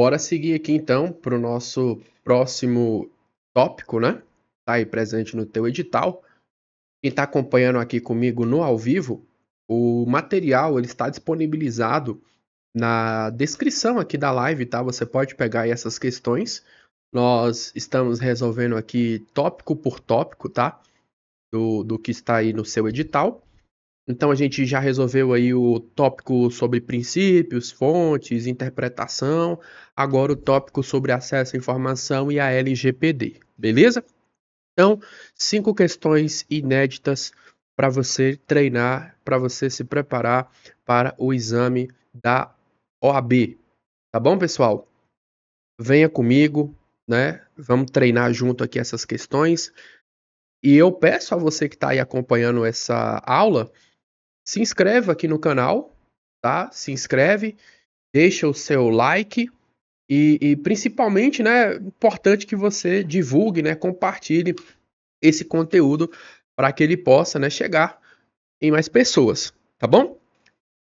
Bora seguir aqui então para o nosso próximo tópico, né? Tá aí presente no teu edital. Quem está acompanhando aqui comigo no ao vivo, o material ele está disponibilizado na descrição aqui da live, tá? Você pode pegar aí essas questões. Nós estamos resolvendo aqui tópico por tópico, tá? Do que está aí no seu edital. Então a gente já resolveu aí o tópico sobre princípios, fontes, interpretação. Agora o tópico sobre acesso à informação e a LGPD, beleza? Então, 5 questões inéditas para você treinar, para você se preparar para o exame da OAB. Tá bom, pessoal? Venha comigo, né? Vamos treinar junto aqui essas questões. E eu peço a você que está aí acompanhando essa aula, se inscreva aqui no canal, tá? Se inscreve, deixa o seu like e principalmente, né, importante que você divulgue, né, compartilhe esse conteúdo para que ele possa, né, chegar em mais pessoas, tá bom?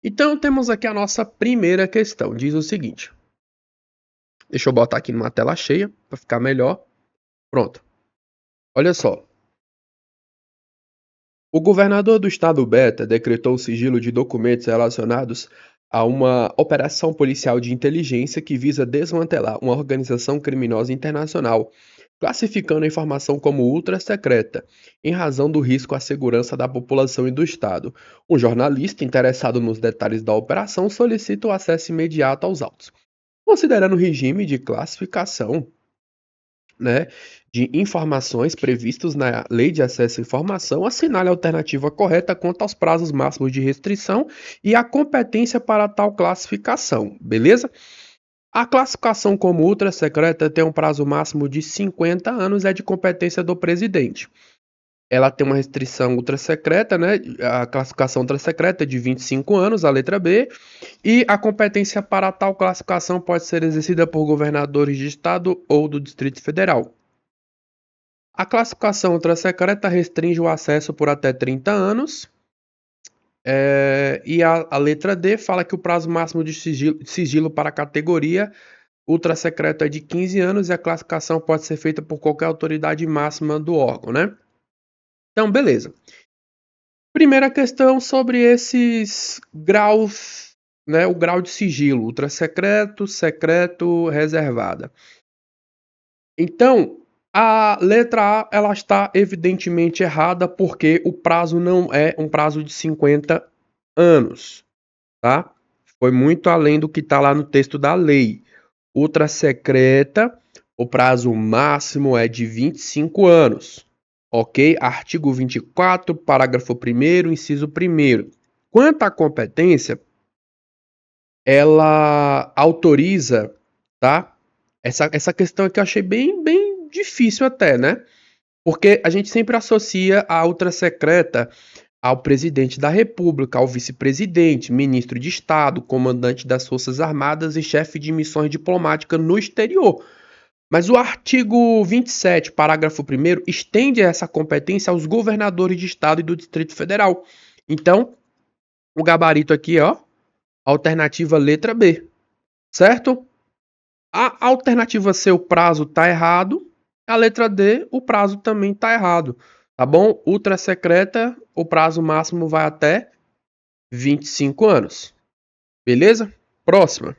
Então temos aqui a nossa primeira questão, diz o seguinte. Deixa eu botar aqui numa tela cheia para ficar melhor. Pronto. Olha só. O governador do estado Beta decretou o sigilo de documentos relacionados a uma operação policial de inteligência que visa desmantelar uma organização criminosa internacional, classificando a informação como ultra-secreta, em razão do risco à segurança da população e do Estado. Um jornalista interessado nos detalhes da operação solicita o acesso imediato aos autos. Considerando o regime de classificação, né, de informações previstos na Lei de Acesso à Informação, assinale a alternativa correta quanto aos prazos máximos de restrição e a competência para tal classificação, beleza? A classificação como ultra secreta tem um prazo máximo de 50 anos, é de competência do presidente. Ela tem uma restrição ultra secreta, né? A classificação ultra secreta é de 25 anos, a letra B, e a competência para tal classificação pode ser exercida por governadores de estado ou do Distrito Federal. A classificação ultra-secreta restringe o acesso por até 30 anos. E a letra D fala que o prazo máximo de sigilo para a categoria ultra-secreta é de 15 anos e a classificação pode ser feita por qualquer autoridade máxima do órgão, né? Então, beleza. Primeira questão sobre esses graus, né? O grau de sigilo, ultra-secreto, secreto, reservada. Então, a letra A ela está evidentemente errada porque o prazo não é um prazo de 50 anos, tá? Foi muito além do que está lá no texto da lei. Ultra secreta, o prazo máximo é de 25 anos, ok? Artigo 24, parágrafo 1º, inciso 1º. Quanto à competência, ela autoriza, tá? Essa questão aqui eu achei bem difícil até, né? Porque a gente sempre associa a ultra secreta ao presidente da República, ao vice-presidente, ministro de Estado, comandante das Forças Armadas e chefe de missões diplomáticas no exterior. Mas o artigo 27, parágrafo 1º, estende essa competência aos governadores de Estado e do Distrito Federal. Então, o gabarito aqui, ó, alternativa letra B, certo? A alternativa C, o prazo tá errado. A letra D, o prazo também tá errado. Tá bom? Ultra secreta, o prazo máximo vai até 25 anos. Beleza? Próxima.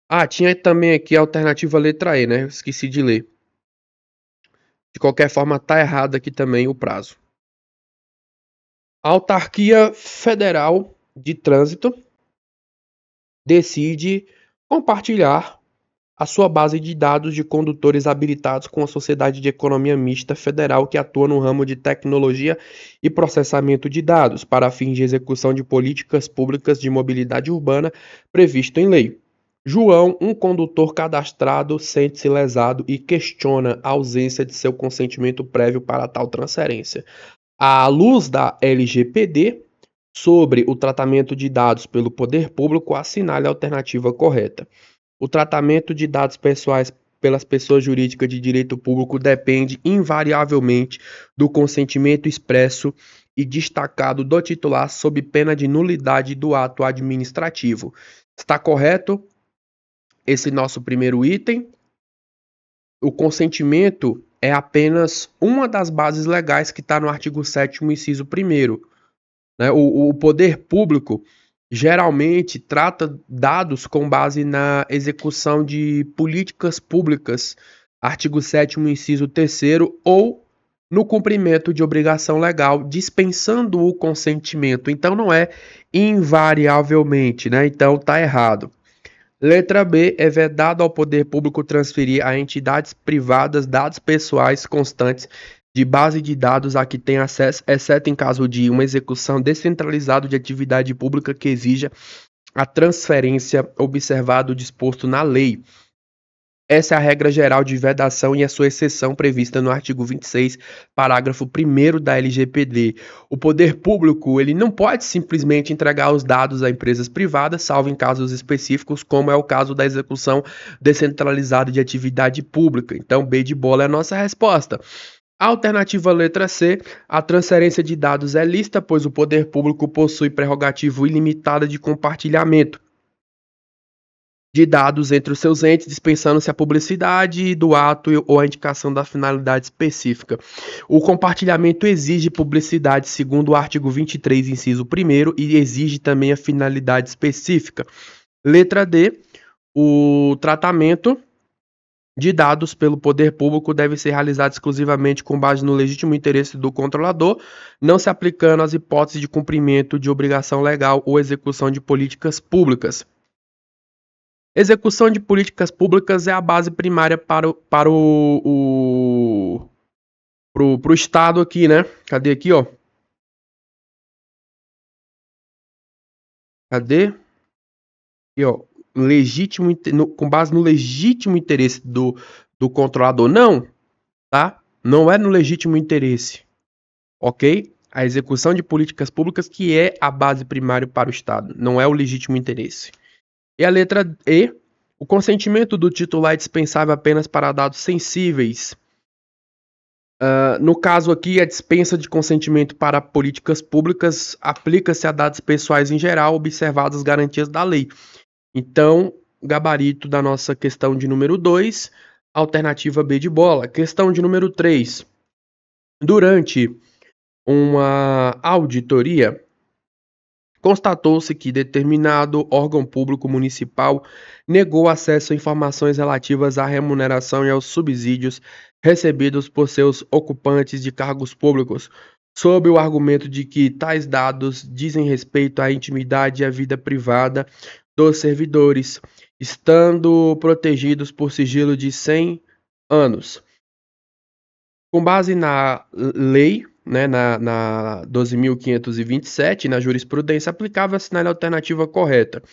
Ah, tinha também aqui a alternativa letra E, né? Eu esqueci de ler. De qualquer forma, tá errado aqui também o prazo. A Autarquia Federal de Trânsito decide compartilhar a sua base de dados de condutores habilitados com a Sociedade de Economia Mista Federal que atua no ramo de tecnologia e processamento de dados para fins de execução de políticas públicas de mobilidade urbana previsto em lei. João, um condutor cadastrado, sente-se lesado e questiona a ausência de seu consentimento prévio para tal transferência. À luz da LGPD, sobre o tratamento de dados pelo poder público, assinale a alternativa correta. O tratamento de dados pessoais pelas pessoas jurídicas de direito público depende invariavelmente do consentimento expresso e destacado do titular sob pena de nulidade do ato administrativo. Está correto esse nosso primeiro item? O consentimento é apenas uma das bases legais que está no artigo 7º, inciso 1º, né? O poder público geralmente trata dados com base na execução de políticas públicas, artigo 7º, inciso 3º, ou no cumprimento de obrigação legal, dispensando o consentimento. Então não é invariavelmente, né? Então tá errado. Letra B, é vedado ao poder público transferir a entidades privadas dados pessoais constantes de base de dados a que tem acesso, exceto em caso de uma execução descentralizada de atividade pública que exija a transferência, observado o disposto na lei. Essa é a regra geral de vedação e a sua exceção prevista no artigo 26, parágrafo 1º da LGPD. O poder público ele não pode simplesmente entregar os dados a empresas privadas, salvo em casos específicos, como é o caso da execução descentralizada de atividade pública. Então, B de bola é a nossa resposta. Alternativa letra C, a transferência de dados é lícita, pois o poder público possui prerrogativa ilimitada de compartilhamento de dados entre os seus entes, dispensando-se a publicidade do ato ou a indicação da finalidade específica. O compartilhamento exige publicidade, segundo o artigo 23, inciso 1º, e exige também a finalidade específica. Letra D, o tratamento de dados pelo poder público deve ser realizado exclusivamente com base no legítimo interesse do controlador, não se aplicando às hipóteses de cumprimento de obrigação legal ou execução de políticas públicas. Execução de políticas públicas é a base primária para o Estado aqui, né? Cadê aqui, ó? Cadê? Aqui, ó. Com base no legítimo interesse do controlador. Não, tá? Não é no legítimo interesse, ok? A execução de políticas públicas que é a base primária para o Estado, não é o legítimo interesse. E a letra E, o consentimento do titular é dispensável apenas para dados sensíveis. No caso aqui, a dispensa de consentimento para políticas públicas aplica-se a dados pessoais em geral, observadas as garantias da lei. Então, gabarito da nossa questão de número 2, alternativa B de bola. Questão de número 3. Durante uma auditoria, constatou-se que determinado órgão público municipal negou acesso a informações relativas à remuneração e aos subsídios recebidos por seus ocupantes de cargos públicos, sob o argumento de que tais dados dizem respeito à intimidade e à vida privada dos servidores, estando protegidos por sigilo de 100 anos. Com base na lei, né, na 12.527, na jurisprudência aplicável, assinale a alternativa correta.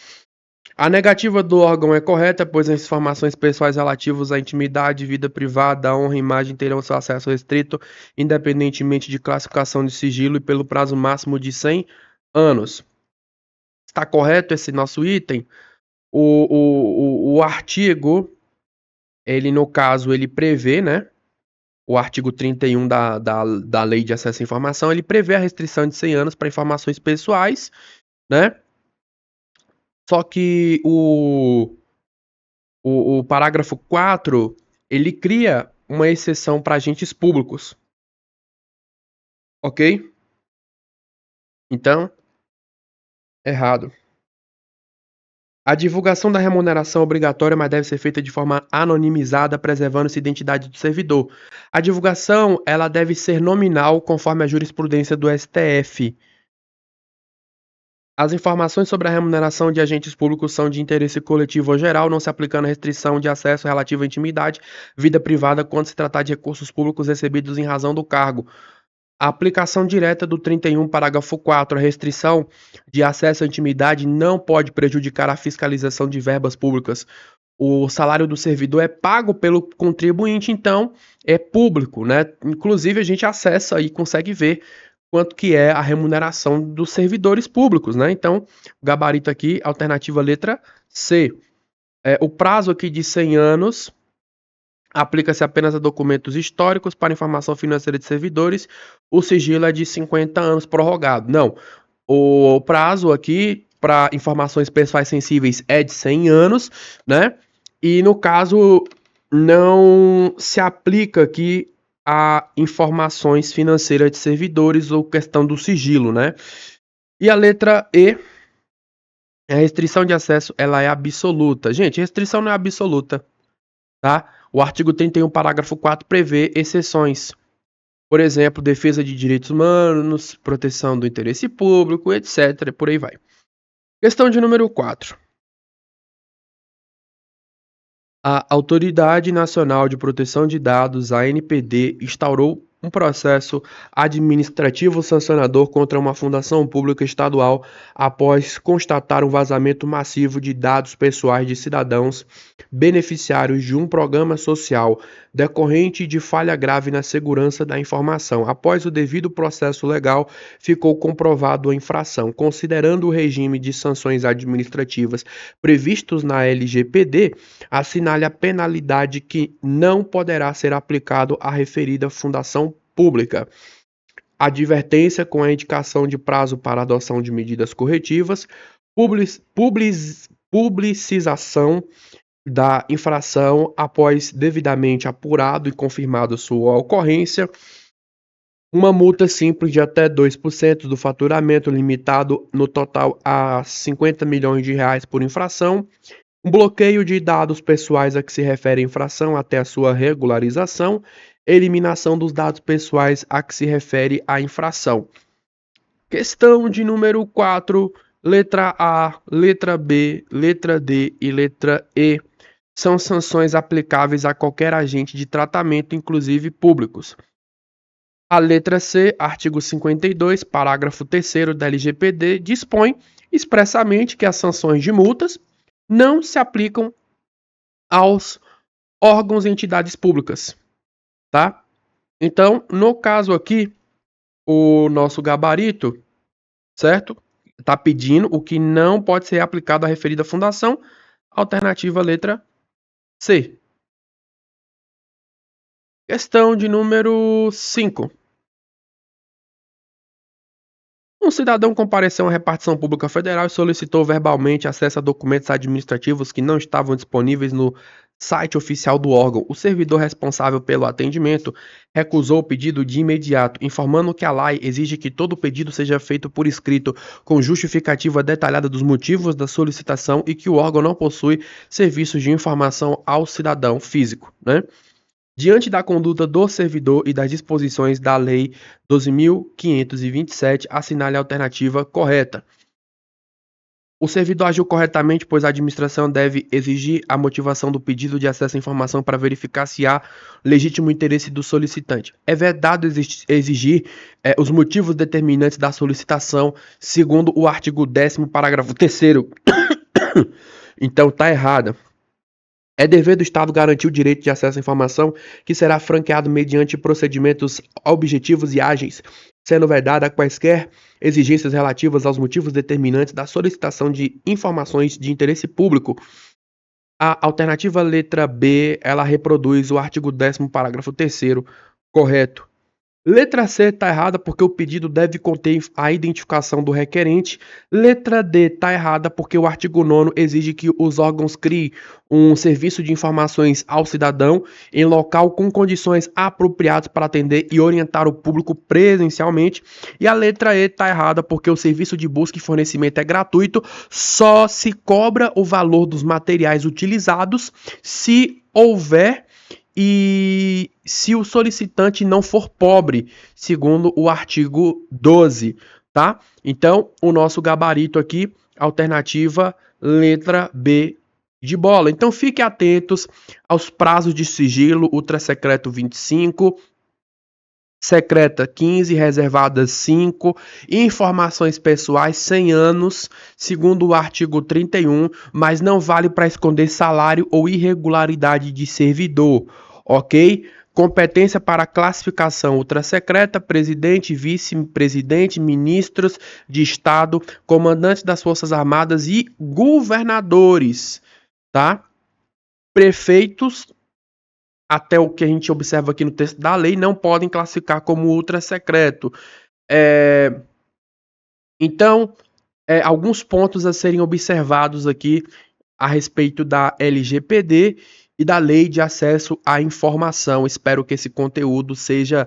A negativa do órgão é correta, pois as informações pessoais relativas à intimidade, vida privada, honra e imagem terão seu acesso restrito, independentemente de classificação de sigilo e pelo prazo máximo de 100 anos. Está correto esse nosso item? O artigo, ele no caso, ele prevê, né? O artigo 31 da Lei de Acesso à Informação, ele prevê a restrição de 100 anos para informações pessoais, né? Só que o parágrafo 4, ele cria uma exceção para agentes públicos. Ok? Então, errado. A divulgação da remuneração é obrigatória, mas deve ser feita de forma anonimizada, preservando-se a identidade do servidor. A divulgação, ela deve ser nominal, conforme a jurisprudência do STF. As informações sobre a remuneração de agentes públicos são de interesse coletivo ou geral, não se aplicando a restrição de acesso relativa à intimidade, vida privada, quando se tratar de recursos públicos recebidos em razão do cargo. A aplicação direta do 31, parágrafo 4, a restrição de acesso à intimidade não pode prejudicar a fiscalização de verbas públicas. O salário do servidor é pago pelo contribuinte, então é público, né? Inclusive a gente acessa e consegue ver quanto que é a remuneração dos servidores públicos, né? Então, o gabarito aqui, alternativa letra C. O prazo aqui de 100 anos Aplica-se apenas a documentos históricos para informação financeira de servidores. O sigilo é de 50 anos prorrogado. Não, o prazo aqui para informações pessoais sensíveis é de 100 anos, né? E no caso não se aplica aqui a informações financeiras de servidores ou questão do sigilo, né? E a letra E, a restrição de acesso, ela é absoluta. Gente, restrição não é absoluta, tá? O artigo 31, parágrafo 4 prevê exceções. Por exemplo, defesa de direitos humanos, proteção do interesse público, etc. Por aí vai. Questão de número 4. A Autoridade Nacional de Proteção de Dados, a ANPD, instaurou um processo administrativo sancionador contra uma fundação pública estadual após constatar um vazamento massivo de dados pessoais de cidadãos beneficiários de um programa social decorrente de falha grave na segurança da informação. Após o devido processo legal, ficou comprovado a infração. Considerando o regime de sanções administrativas previstos na LGPD, assinale a penalidade que não poderá ser aplicado à referida fundação pública. Advertência com a indicação de prazo para adoção de medidas corretivas, publicização da infração após devidamente apurado e confirmado sua ocorrência, uma multa simples de até 2% do faturamento, limitado no total a 50 milhões de reais por infração, um bloqueio de dados pessoais a que se refere a infração até a sua regularização, eliminação dos dados pessoais a que se refere a infração. Questão de número 4, letra A, letra B, letra D e letra E são sanções aplicáveis a qualquer agente de tratamento, inclusive públicos. A letra C, artigo 52, parágrafo 3º da LGPD, dispõe expressamente que as sanções de multas não se aplicam aos órgãos e entidades públicas, tá? Então, no caso aqui, o nosso gabarito, certo? Está pedindo o que não pode ser aplicado à referida fundação, alternativa letra C. Questão de número 5. Um cidadão compareceu a uma repartição pública federal e solicitou verbalmente acesso a documentos administrativos que não estavam disponíveis no site oficial do órgão. O servidor responsável pelo atendimento recusou o pedido de imediato, informando que a lei exige que todo pedido seja feito por escrito, com justificativa detalhada dos motivos da solicitação e que o órgão não possui serviços de informação ao cidadão físico, né? Diante da conduta do servidor e das disposições da Lei 12.527, assinale a alternativa correta. O servidor agiu corretamente, pois a administração deve exigir a motivação do pedido de acesso à informação para verificar se há legítimo interesse do solicitante. É vedado exigir os motivos determinantes da solicitação, segundo o artigo 10º, parágrafo 3º. Então, está errada. É dever do Estado garantir o direito de acesso à informação, que será franqueado mediante procedimentos objetivos e ágeis, sendo vedada quaisquer exigências relativas aos motivos determinantes da solicitação de informações de interesse público. A alternativa letra B, ela reproduz o artigo 10º, parágrafo 3º, correto. Letra C está errada porque o pedido deve conter a identificação do requerente. Letra D está errada porque o artigo 9º exige que os órgãos criem um serviço de informações ao cidadão em local com condições apropriadas para atender e orientar o público presencialmente. E a letra E está errada porque o serviço de busca e fornecimento é gratuito, só se cobra o valor dos materiais utilizados se houver e se o solicitante não for pobre, segundo o artigo 12, tá? Então, o nosso gabarito aqui, alternativa letra B de bola. Então, fiquem atentos aos prazos de sigilo: ultra secreto 25, secreta 15, reservadas 5, informações pessoais 100 anos, segundo o artigo 31, mas não vale para esconder salário ou irregularidade de servidor, ok? Competência para classificação ultrasecreta: presidente, vice-presidente, ministros de Estado, comandantes das Forças Armadas e governadores, tá? Prefeitos, até o que a gente observa aqui no texto da lei, não podem classificar como ultra secreto. Então, alguns pontos a serem observados aqui a respeito da LGPD e da Lei de Acesso à Informação. Espero que esse conteúdo seja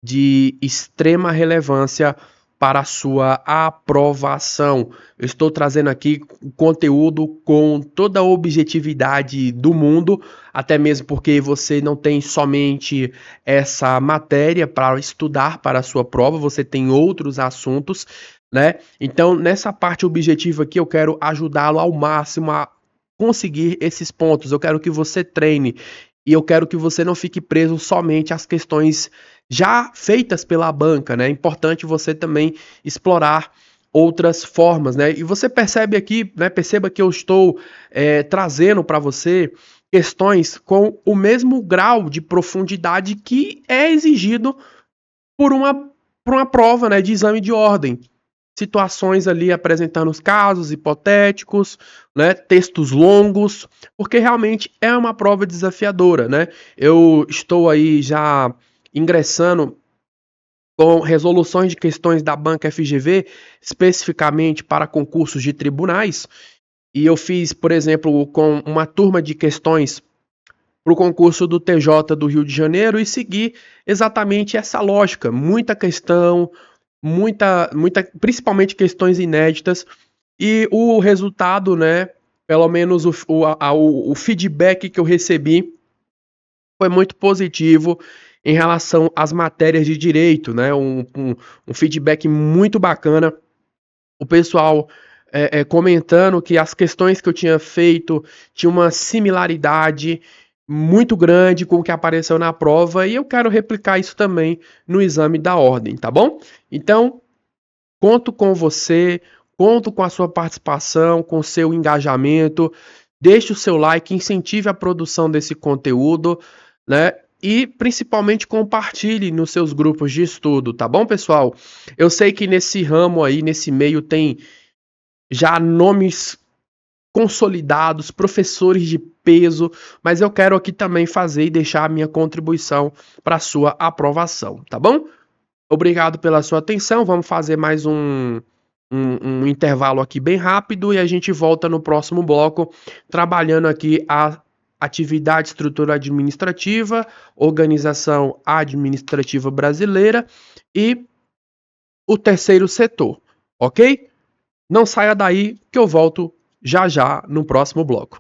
de extrema relevância para a sua aprovação. Eu estou trazendo aqui o conteúdo com toda a objetividade do mundo, até mesmo porque você não tem somente essa matéria para estudar para a sua prova, você tem outros assuntos, né? Então, nessa parte objetiva aqui, eu quero ajudá-lo ao máximo a conseguir esses pontos. Eu quero que você treine e eu quero que você não fique preso somente às questões já feitas pela banca, né? É importante você também explorar outras formas, né? E você percebe aqui, né? Perceba que eu estou trazendo para você questões com o mesmo grau de profundidade que é exigido por uma prova, né, de exame de ordem. Situações ali apresentando os casos hipotéticos, né, textos longos, porque realmente é uma prova desafiadora, né? Eu estou aí já ingressando com resoluções de questões da banca FGV, especificamente para concursos de tribunais, e eu fiz, por exemplo, com uma turma de questões para o concurso do TJ do Rio de Janeiro e segui exatamente essa lógica. Muita questão, principalmente questões inéditas, e o resultado, né, pelo menos o feedback que eu recebi foi muito positivo em relação às matérias de direito, né, um feedback muito bacana, o pessoal comentando que as questões que eu tinha feito tinham uma similaridade muito grande com o que apareceu na prova, e eu quero replicar isso também no exame da ordem, tá bom? Então, conto com você, conto com a sua participação, com o seu engajamento, deixe o seu like, incentive a produção desse conteúdo, né? E principalmente compartilhe nos seus grupos de estudo, tá bom, pessoal? Eu sei que nesse ramo aí, nesse meio, tem já nomes consolidados, professores de peso, mas eu quero aqui também fazer e deixar a minha contribuição para a sua aprovação, tá bom? Obrigado pela sua atenção, vamos fazer mais um intervalo aqui bem rápido e a gente volta no próximo bloco, trabalhando aqui a atividade estrutura administrativa, organização administrativa brasileira e o terceiro setor, ok? Não saia daí que eu volto já já no próximo bloco.